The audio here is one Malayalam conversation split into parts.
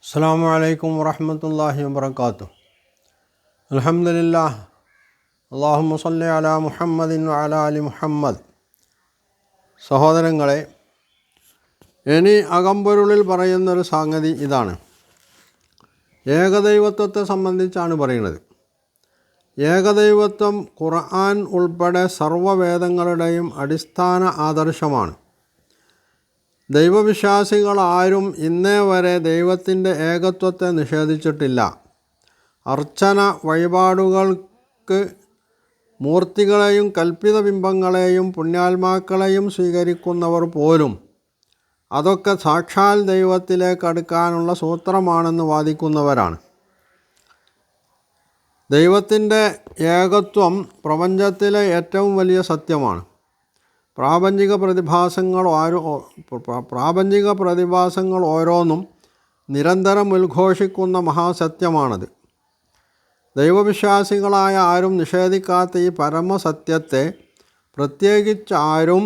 അസ്സലാമു അലൈക്കും വറഹ്മത്തുള്ളാഹി വബറകാതുഹു. അൽഹംദുലില്ലാഹ്. അല്ലാഹുമ്മ സ്വല്ലി അലാ മുഹമ്മദിൻ വഅലാ ആലി മുഹമ്മദ്. സഹോദരങ്ങളെ, ഇനി അകമ്പൊരുളിൽ പറയുന്നൊരു സംഗതി ഇതാണ്. ഏകദൈവത്വത്തെ സംബന്ധിച്ചാണ് പറയുന്നത്. ഏകദൈവത്വം ഖുർആൻ ഉൾപ്പെടെ സർവ്വവേദങ്ങളുടെയും അടിസ്ഥാന ആദർശമാണ്. ദൈവവിശ്വാസികളാരും ഇന്നേ വരെ ദൈവത്തിൻ്റെ ഏകത്വത്തെ നിഷേധിച്ചിട്ടില്ല. അർച്ചന വഴിപാടുകൾക്ക് മൂർത്തികളെയും കൽപ്പിത ബിംബങ്ങളെയും പുണ്യാത്മാക്കളെയും സ്വീകരിക്കുന്നവർ പോലും അതൊക്കെ സാക്ഷാൽ ദൈവത്തിലേക്ക് അടുക്കാനുള്ള സൂത്രമാണെന്ന് വാദിക്കുന്നവരാണ്. ദൈവത്തിൻ്റെ ഏകത്വം പ്രപഞ്ചത്തിലെ ഏറ്റവും വലിയ സത്യമാണ്. പ്രാപഞ്ചിക പ്രതിഭാസങ്ങൾ ഓരോന്നും നിരന്തരം ഉദ്ഘോഷിക്കുന്ന മഹാസത്യമാണത്. ദൈവവിശ്വാസികളായ ആരും നിഷേധിക്കാത്ത ഈ പരമസത്യത്തെ പ്രത്യേകിച്ചാരും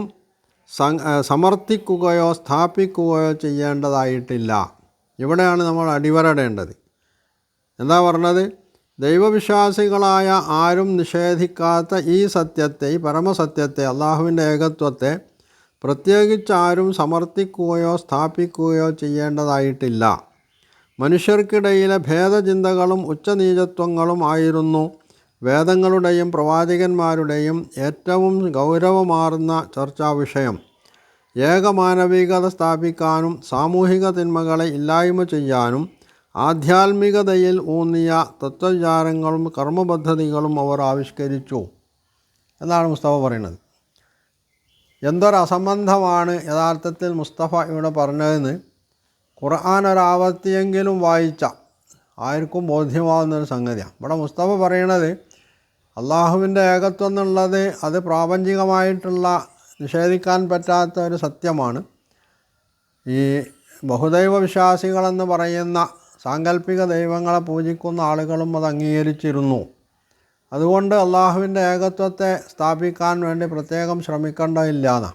സമർത്ഥിക്കുകയോ സ്ഥാപിക്കുകയോ ചെയ്യേണ്ടതായിട്ടില്ല. ഇവിടെയാണ് നമ്മൾ അടിവരടേണ്ടത്. എന്താ പറഞ്ഞത്? ദൈവവിശ്വാസികളായ ആരും നിഷേധിക്കാത്ത ഈ സത്യത്തെ, ഈ പരമസത്യത്തെ, അള്ളാഹുവിൻ്റെ ഏകത്വത്തെ പ്രത്യേകിച്ചാരും സമർത്ഥിക്കുകയോ സ്ഥാപിക്കുകയോ ചെയ്യേണ്ടതായിട്ടില്ല. മനുഷ്യർക്കിടയിലെ ഭേദചിന്തകളും ഉച്ചനീചത്വങ്ങളും ആയിരുന്നു വേദങ്ങളുടെയും പ്രവാചകന്മാരുടെയും ഏറ്റവും ഗൗരവമാർന്ന ചർച്ചാ വിഷയം. ഏകമാനവികത സ്ഥാപിക്കാനും സാമൂഹിക തിന്മകളെ ഇല്ലായ്മ ചെയ്യാനും ആധ്യാത്മികതയിൽ ഊന്നിയ തത്വവിചാരങ്ങളും കർമ്മപദ്ധതികളും അവർ ആവിഷ്കരിച്ചു എന്നാണ് മുസ്തഫ പറയുന്നത്. എന്തൊരസംബന്ധമാണ് യഥാർത്ഥത്തിൽ മുസ്തഫ ഇവിടെ പറഞ്ഞതെന്ന് ഖുർആൻ ഒരാവർത്തിയെങ്കിലും വായിച്ച ആർക്കും ബോധ്യമാവുന്നൊരു സംഗതിയാണ്. ഇവിടെ മുസ്തഫ പറയണത് അള്ളാഹുവിൻ്റെ ഏകത്വം എന്നുള്ളത് അത് പ്രാപഞ്ചികമായിട്ടുള്ള നിഷേധിക്കാൻ പറ്റാത്ത ഒരു സത്യമാണ്. ഈ ബഹുദൈവ വിശ്വാസികളെന്ന് പറയുന്ന സാങ്കല്പിക ദൈവങ്ങളെ പൂജിക്കുന്ന ആളുകളും അത് അംഗീകരിച്ചിരുന്നു. അതുകൊണ്ട് അള്ളാഹുവിൻ്റെ ഏകത്വത്തെ സ്ഥാപിക്കാൻ വേണ്ടി പ്രത്യേകം ശ്രമിക്കേണ്ടതില്ലാന്ന്.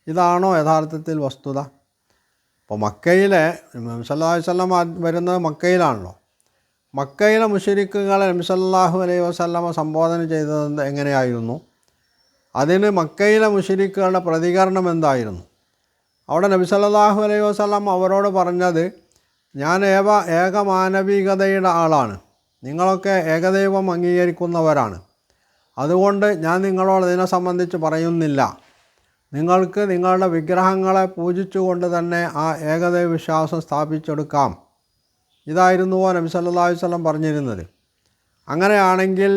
ഇതാണോ യഥാർത്ഥത്തിൽ വസ്തുത? ഇപ്പോൾ മക്കയിലെ നബി സല്ലല്ലാഹു അലൈഹി വസല്ലമ വരുന്നത് മക്കയിലാണല്ലോ. മക്കയിലെ മുശ്രിക്കുകളെ നബി സല്ലല്ലാഹു അലൈഹി വസല്ലമ സംബോധന ചെയ്തത് എങ്ങനെയായിരുന്നു? അതിന് മക്കയിലെ മുശ്രിക്കുകളുടെ പ്രതികരണം എന്തായിരുന്നു? അവിടെ നബി സല്ലല്ലാഹു അലൈഹി വസല്ലം അവരോട് പറഞ്ഞത്, ഞാൻ ഏകമാനവികതയുടെ ആളാണ്, നിങ്ങളൊക്കെ ഏകദൈവം അംഗീകരിക്കുന്നവരാണ്, അതുകൊണ്ട് ഞാൻ നിങ്ങളോട് ഇതിനെ സംബന്ധിച്ച് പറയുന്നില്ല. നിങ്ങൾക്ക് നിങ്ങളുടെ വിഗ്രഹങ്ങളെ പൂജിച്ചുകൊണ്ട് തന്നെ ആ ഏകദൈവ വിശ്വാസം സ്ഥാപിച്ചെടുക്കാം. ഇതായിരുന്നുവോ നബി സല്ലല്ലാഹു അലൈഹി വസല്ലം പറഞ്ഞിരുന്നത്? അങ്ങനെയാണെങ്കിൽ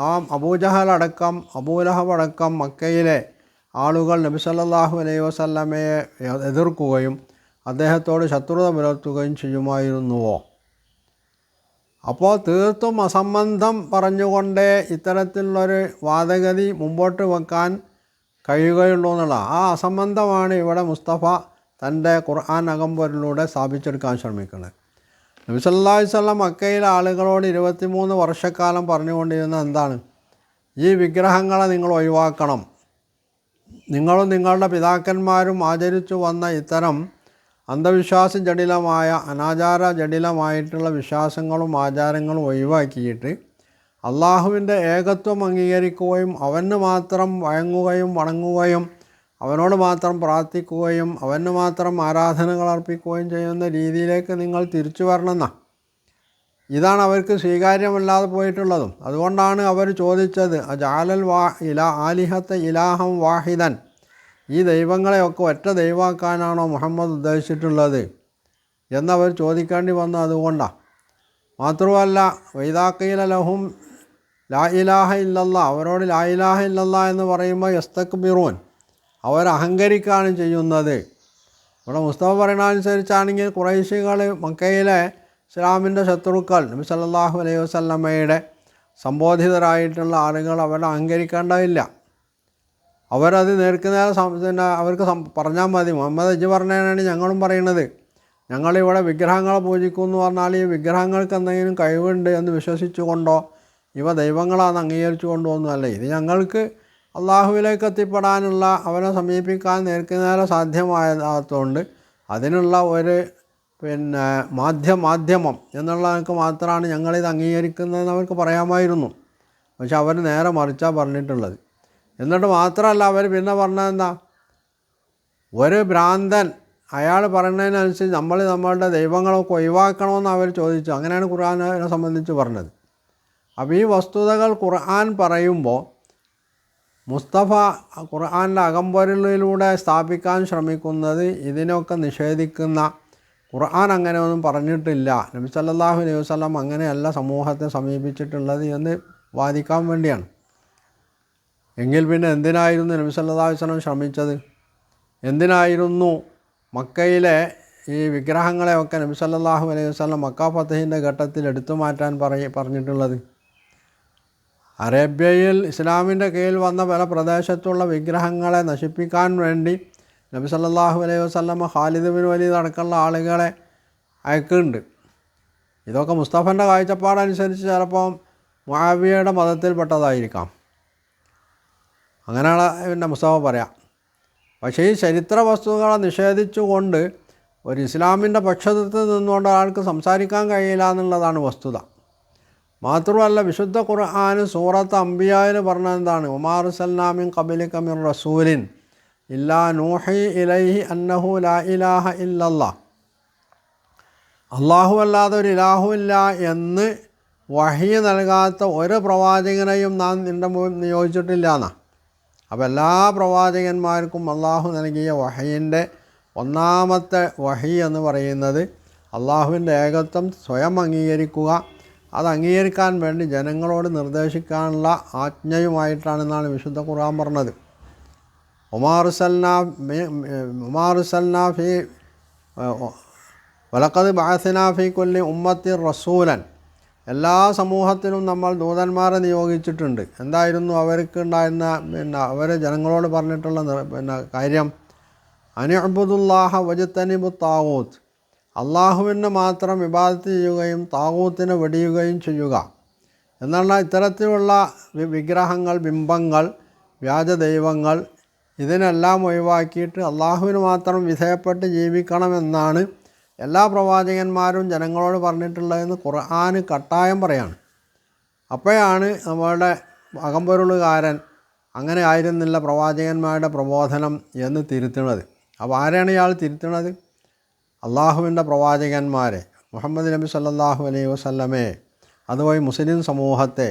ആ അബൂജഹൽ അടക്കം അബൂലഹബ് അടക്കം മക്കയിലെ ആളുകൾ നബി സല്ലല്ലാഹു അലൈഹി വസല്ലമയെ എതിർക്കുകയും അദ്ദേഹത്തോട് ശത്രുത പുലർത്തുകയും ചെയ്യുമായിരുന്നുവോ? അപ്പോൾ തീർത്തും അസംബന്ധം പറഞ്ഞുകൊണ്ടേ ഇത്തരത്തിലുള്ളൊരു വാദഗതി മുമ്പോട്ട് വെക്കാൻ കഴിയുകയുള്ളൂ എന്നുള്ള ആ അസംബന്ധമാണ് ഇവിടെ മുസ്തഫ തൻ്റെ ഖുർആൻ അകമ്പൊരിലൂടെ സ്ഥാപിച്ചെടുക്കാൻ ശ്രമിക്കുന്നത്. നബി സല്ലല്ലാഹു അലൈഹി വസല്ലം മക്കയിലെ ആളുകളോട് 23 വർഷക്കാലം പറഞ്ഞുകൊണ്ടിരുന്നത് എന്താണ്? ഈ വിഗ്രഹങ്ങളെ നിങ്ങൾ ഒഴിവാക്കണം. നിങ്ങളും നിങ്ങളുടെ പിതാക്കന്മാരും ആചരിച്ചു വന്ന ഇത്തരം അന്ധവിശ്വാസ ജടിലമായ അനാചാര ജടിലമായിട്ടുള്ള വിശ്വാസങ്ങളും ആചാരങ്ങളും ഒഴിവാക്കിയിട്ട് അള്ളാഹുവിൻ്റെ ഏകത്വം അംഗീകരിക്കുകയും അവന് മാത്രം വഴങ്ങുകയും വണങ്ങുകയും അവനോട് മാത്രം പ്രാർത്ഥിക്കുകയും അവന് മാത്രം ആരാധനകൾ അർപ്പിക്കുകയും ചെയ്യുന്ന രീതിയിലേക്ക് നിങ്ങൾ തിരിച്ചു വരണമെന്നാണ്. ഇതാണ് അവർക്ക് സ്വീകാര്യമല്ലാതെ പോയിട്ടുള്ളതും. അതുകൊണ്ടാണ് അവർ ചോദിച്ചത്, അജഅലൽ ആലിഹത്തെ ഇലാഹം വാഹിദൻ, ഈ ദൈവങ്ങളെയൊക്കെ ഒറ്റ ദൈവമാക്കാനാണോ മുഹമ്മദ് ഉദ്ദേശിച്ചിട്ടുള്ളത് എന്നവർ ചോദിക്കേണ്ടി വന്നത് അതുകൊണ്ടാണ്. മാത്രമല്ല, വൈദാഖീല ലഹും ലാ ഇലാഹ ഇല്ലല്ലാ, അവരോട് ലാ ഇലാഹ ഇല്ലല്ലാ എന്ന് പറയുമ്പോൾ യസ്തക്ബിറൂൻ, അവർ അഹങ്കരിക്കുകയാണ് ചെയ്യുന്നത്. ഇവിടെ മുസ്തഫ പറയുന്നതനുസരിച്ചാണെങ്കിൽ ഖുറൈശികൾ, മക്കയിലെ ഇസ്ലാമിൻ്റെ ശത്രുക്കൾ, നബി സല്ലല്ലാഹു അലൈഹി വസല്ലമയുടെ സംബോധിതരായിട്ടുള്ള ആളുകൾ അവരെ അഹങ്കരിക്കേണ്ടതില്ല. അവരത് നേർക്കുനേരെ അവർക്ക് പറഞ്ഞാൽ മതി. മുഹമ്മദ് ഇജ്ജ് പറഞ്ഞതാണ് ഞങ്ങളും പറയണത്. ഞങ്ങളിവിടെ വിഗ്രഹങ്ങളെ പൂജിക്കും എന്ന് പറഞ്ഞാൽ ഈ വിഗ്രഹങ്ങൾക്ക് എന്തെങ്കിലും കഴിവുണ്ട് എന്ന് വിശ്വസിച്ചുകൊണ്ടോ ഇവ ദൈവങ്ങളാണെന്ന് അംഗീകരിച്ചു കൊണ്ടൊന്നുമല്ല. ഇത് ഞങ്ങൾക്ക് അള്ളാഹുവിലേക്ക് എത്തിപ്പെടാനുള്ള, അവനെ സമീപിക്കാൻ നേർക്കുനേരെ സാധ്യമായതുകൊണ്ട് അതിനുള്ള ഒരു മാധ്യമം എന്നുള്ളതൊക്കെ മാത്രമാണ് ഞങ്ങളിത് അംഗീകരിക്കുന്നതെന്ന് അവർക്ക് പറയാമായിരുന്നു. പക്ഷെ അവർ നേരെ മറിച്ചാണ് പറഞ്ഞിട്ടുള്ളത്. എന്നിട്ട് മാത്രമല്ല അവർ പിന്നെ പറഞ്ഞതെന്താ, ഒരു ഭ്രാന്തൻ അയാൾ പറയുന്നതിനനുസരിച്ച് നമ്മളുടെ ദൈവങ്ങളൊക്കെ ഒഴിവാക്കണമെന്ന് അവർ ചോദിച്ചു. അങ്ങനെയാണ് ഖുർആനെ സംബന്ധിച്ച് പറഞ്ഞത്. അപ്പോൾ ഈ വസ്തുതകൾ ഖുർആൻ പറയുമ്പോൾ മുസ്തഫ ഖുർആൻ്റെ അകമ്പൊരുളിലൂടെ സ്ഥാപിക്കാൻ ശ്രമിക്കുന്നത് ഇതിനൊക്കെ നിഷേധിക്കുന്ന, ഖുർആൻ അങ്ങനെ ഒന്നും പറഞ്ഞിട്ടില്ല, നബി സല്ലല്ലാഹു അലൈഹി വസല്ലം അങ്ങനെയല്ല സമൂഹത്തെ സമീപിച്ചിട്ടുള്ളത് എന്ന് വാദിക്കാൻ വേണ്ടിയാണ്. എങ്കിൽ പിന്നെ എന്തിനായിരുന്നു നബി സല്ലല്ലാഹു അലൈഹി വസല്ലം ശ്രമിച്ചത്? എന്തിനായിരുന്നു മക്കയിലെ ഈ വിഗ്രഹങ്ങളെയൊക്കെ നബി സല്ലല്ലാഹു അലൈഹി വസല്ലം മക്ക ഫതഹിൻ്റെ ഘട്ടത്തിൽ എടുത്തു മാറ്റാൻ പറഞ്ഞിട്ടുള്ളത്? അറേബ്യയിൽ ഇസ്ലാമിൻ്റെ കീഴിൽ വന്ന പല പ്രദേശത്തുള്ള വിഗ്രഹങ്ങളെ നശിപ്പിക്കാൻ വേണ്ടി നബി സല്ലല്ലാഹു അലൈഹി വസല്ലം ഖാലിദ് ബിൻ വലീദ് അടക്കമുള്ള ആളുകളെ അയക്കുന്നുണ്ട്. ഇതൊക്കെ മുസ്തഫൻ്റെ കാഴ്ചപ്പാടനുസരിച്ച് ചിലപ്പോൾ മുആവിയയുടെ മതത്തിൽപ്പെട്ടതായിരിക്കാം. അങ്ങനെയാണ് പിന്നെ മുസ്തഫ പറയാം. പക്ഷേ ഈ ചരിത്ര വസ്തുക്കളെ നിഷേധിച്ചുകൊണ്ട് ഒരു ഇസ്ലാമിൻ്റെ പക്ഷത്ത് നിന്നുകൊണ്ട് ഒരാൾക്ക് സംസാരിക്കാൻ കഴിയില്ല എന്നുള്ളതാണ് വസ്തുത. മാത്രമല്ല വിശുദ്ധ ഖുർആൻ സൂറത്ത് അംബിയായിൽ പറഞ്ഞതെന്താണ്? വമാ അർസൽനാ മിൻ ഖബ്ലിക മിർ റസൂലിൻ ഇല്ലാ നൂഹി ഇലൈഹി അന്നഹു ലാ ഇലാഹ ഇല്ലല്ലാഹ്. അല്ലാഹു അല്ലാതെ ഒരു ഇലാഹുമില്ല എന്ന് വഹി നൽകാത്ത ഒരു പ്രവാചകനെയും നാം നിൻ്റെ മുന്നിൽ നിയോഗിച്ചിട്ടില്ല എന്നാണ്. അപ്പോൾ എല്ലാ പ്രവാചകന്മാർക്കും അള്ളാഹു നൽകിയ വഹിയിൻ്റെ ഒന്നാമത്തെ വഹി എന്ന് പറയുന്നത് അള്ളാഹുവിൻ്റെ ഏകത്വം സ്വയം അംഗീകരിക്കുക, അത് അംഗീകരിക്കാൻ വേണ്ടി ജനങ്ങളോട് നിർദ്ദേശിക്കാനുള്ള ആജ്ഞയുമായിട്ടാണെന്നാണ് വിശുദ്ധ ഖുർആൻ പറഞ്ഞത്. വമാ അർസൽനാ ഫീ വലഖദ് ബഅസ്നാ ഫീ കുല്ലി ഉമ്മത്തിൻ റസൂലൻ. എല്ലാ സമൂഹത്തിനും നമ്മൾ ദൂതന്മാരെ നിയോഗിച്ചിട്ടുണ്ട്. എന്തായിരുന്നു അവർക്ക് ഉണ്ടായിരുന്ന അവർ ജനങ്ങളോട് പറഞ്ഞിട്ടുള്ള കാര്യം? അനിഅ്ബുദുല്ലാഹ വജ്തനിബു താഗൂത്ത്, അള്ളാഹുവിന് മാത്രം ഇബാദത്ത് ചെയ്യുകയും താഗൂത്തിനെ വെടിയുകയും ചെയ്യുക എന്നുള്ള ഇത്തരത്തിലുള്ള വിഗ്രഹങ്ങൾ, ബിംബങ്ങൾ, വ്യാജ ദൈവങ്ങൾ ഇതിനെല്ലാം ഒഴിവാക്കിയിട്ട് അള്ളാഹുവിന് മാത്രം വിധേയപ്പെട്ട് ജീവിക്കണമെന്നാണ് എല്ലാ പ്രവാചകന്മാരും ജനങ്ങളോട് പറഞ്ഞിട്ടുള്ളതെന്ന് ഖുർആൻ കട്ടായം പറയാണ്. അപ്പോഴാണ് നമ്മളുടെ അകമ്പൊരുളുകാരൻ അങ്ങനെ ആയിരുന്നില്ല പ്രവാചകന്മാരുടെ പ്രബോധനം എന്ന് തിരുത്തുന്നത്. അപ്പോൾ ആരെയാണ് ഇയാൾ തിരുത്തുന്നത്? അള്ളാഹുവിൻ്റെ പ്രവാചകന്മാരെ, മുഹമ്മദ് നബി സല്ലല്ലാഹു അലൈഹി വസല്ലമയെ, അതുവഴി മുസ്ലിം സമൂഹത്തെ.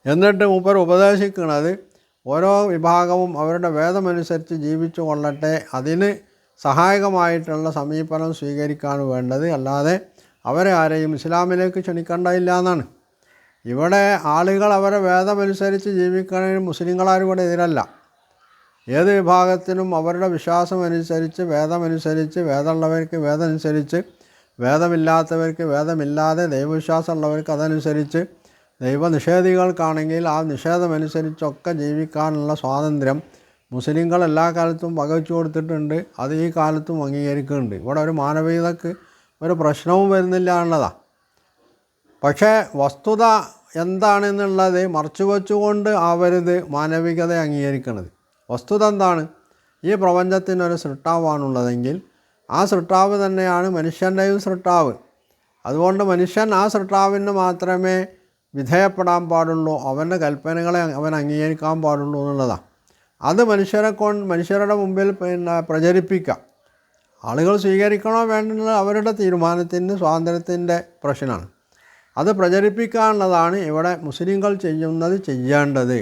എന്നിട്ട് മൂപ്പർ ഉപദേശിക്കുന്നത് ഓരോ വിഭാഗവും അവരുടെ വേദമനുസരിച്ച് ജീവിച്ചു കൊള്ളട്ടെ, അതിന് സഹായകമായിട്ടുള്ള സമീപനം സ്വീകരിക്കാണ് വേണ്ടത്, അല്ലാതെ അവരെ ആരെയും ഇസ്ലാമിലേക്ക് ക്ഷണിക്കേണ്ടതില്ല എന്നാണ്. ഇവിടെ ആളുകൾ അവരെ വേദമനുസരിച്ച് ജീവിക്കണതിന് മുസ്ലിങ്ങളാരും ഇവിടെ എതിരല്ല. ഏത് വിഭാഗത്തിനും അവരുടെ വിശ്വാസമനുസരിച്ച്, വേദമനുസരിച്ച്, വേദമുള്ളവർക്ക് വേദമനുസരിച്ച്, വേദമില്ലാത്തവർക്ക് വേദമില്ലാതെ, ദൈവവിശ്വാസമുള്ളവർക്ക് അതനുസരിച്ച്, ദൈവനിഷേധികൾക്കാണെങ്കിൽ ആ നിഷേധമനുസരിച്ചൊക്കെ ജീവിക്കാനുള്ള സ്വാതന്ത്ര്യം മുസ്ലിങ്ങൾ എല്ലാ കാലത്തും വകവെച്ചു കൊടുത്തിട്ടുണ്ട്. അത് ഈ കാലത്തും അംഗീകരിക്കുന്നുണ്ട്. ഇവിടെ ഒരു മാനവികതയ്ക്ക് ഒരു പ്രശ്നവും വരുന്നില്ല എന്നുള്ളതാണ്. പക്ഷേ വസ്തുത എന്താണെന്നുള്ളത് മറച്ചു വച്ചുകൊണ്ട് ആവരുത് മാനവികത അംഗീകരിക്കുന്നത്. വസ്തുത എന്താണ്? ഈ പ്രപഞ്ചത്തിനൊരു സൃഷ്ടാവാണുള്ളതെങ്കിൽ ആ സൃഷ്ടാവ് തന്നെയാണ് മനുഷ്യൻ്റെയും സൃഷ്ടാവ്. അതുകൊണ്ട് മനുഷ്യൻ ആ സൃഷ്ടാവിന് മാത്രമേ വിധേയപ്പെടാൻ പാടുള്ളൂ, അവൻ്റെ കൽപ്പനകളെ അവൻ അംഗീകരിക്കാൻ പാടുള്ളൂ എന്നുള്ളതാണ്. അത് മനുഷ്യരുടെ മുമ്പിൽ പ്രചരിപ്പിക്കാം. ആളുകൾ സ്വീകരിക്കണോ വേണ്ടെന്നുള്ള അവരുടെ തീരുമാനത്തിന് സ്വാതന്ത്ര്യത്തിൻ്റെ പ്രശ്നമാണ്. അത് പ്രചരിപ്പിക്കാനുള്ളതാണ് ഇവിടെ മുസ്ലിങ്ങൾ ചെയ്യേണ്ടത്.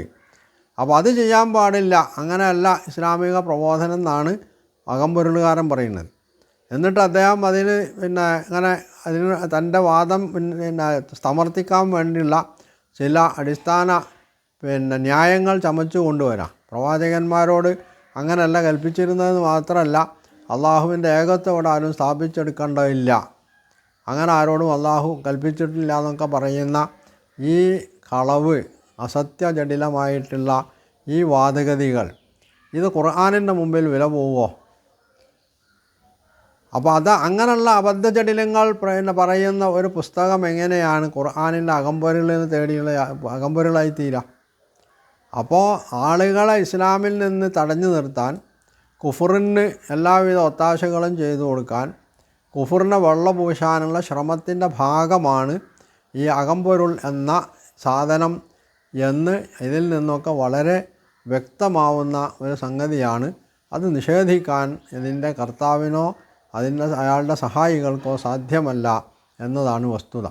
അപ്പോൾ അത് ചെയ്യാൻ പാടില്ല, അങ്ങനെയല്ല ഇസ്ലാമിക പ്രബോധനം എന്നാണ് അകമ്പൊരുളുകാരൻ പറയുന്നത്. എന്നിട്ട് അദ്ദേഹം അതിന് അതിന് തൻ്റെ വാദം സമർത്ഥിക്കാൻ വേണ്ടിയുള്ള ചില അടിസ്ഥാന ന്യായങ്ങൾ ചമച്ചു കൊണ്ടുവരാം. പ്രവാചകന്മാരോട് അങ്ങനെയല്ല കൽപ്പിച്ചിരുന്നതെന്ന് മാത്രമല്ല, അള്ളാഹുവിൻ്റെ ഏകത്വം ഇവിടെ ആരും സ്ഥാപിച്ചെടുക്കേണ്ടതില്ല, അങ്ങനെ ആരോടും അള്ളാഹു കൽപ്പിച്ചിട്ടില്ല എന്നൊക്കെ പറയുന്ന ഈ കളവ്, അസത്യജടിലമായിട്ടുള്ള ഈ വാദഗതികൾ, ഇത് ഖുർആനിൻ്റെ മുമ്പിൽ വില പോവുമോ? അപ്പോൾ അങ്ങനെയുള്ള അബദ്ധജടിലങ്ങൾ പറയുന്ന ഒരു പുസ്തകം എങ്ങനെയാണ് ഖുർആനിൻ്റെ അകമ്പൊരുളിന് അകമ്പൊരുളായി തീരുക? അപ്പോൾ ആളുകളെ ഇസ്ലാമിൽ നിന്ന് തടഞ്ഞു നിർത്താൻ, കുഫറിന് എല്ലാവിധ ഒത്താശകളും ചെയ്തു കൊടുക്കാൻ, കുഫറിനെ വെള്ള പൂശാനുള്ള ശ്രമത്തിൻ്റെ ഭാഗമാണ് ഈ അകമ്പൊരുൾ എന്ന സാധനം എന്ന് ഇതിൽ നിന്നൊക്കെ വളരെ വ്യക്തമാവുന്ന ഒരു സംഗതിയാണ്. അത് നിഷേധിക്കാൻ ഇതിൻ്റെ കർത്താവിനോ അയാളുടെ സഹായികൾക്കോ സാധ്യമല്ല എന്നതാണ് വസ്തുത.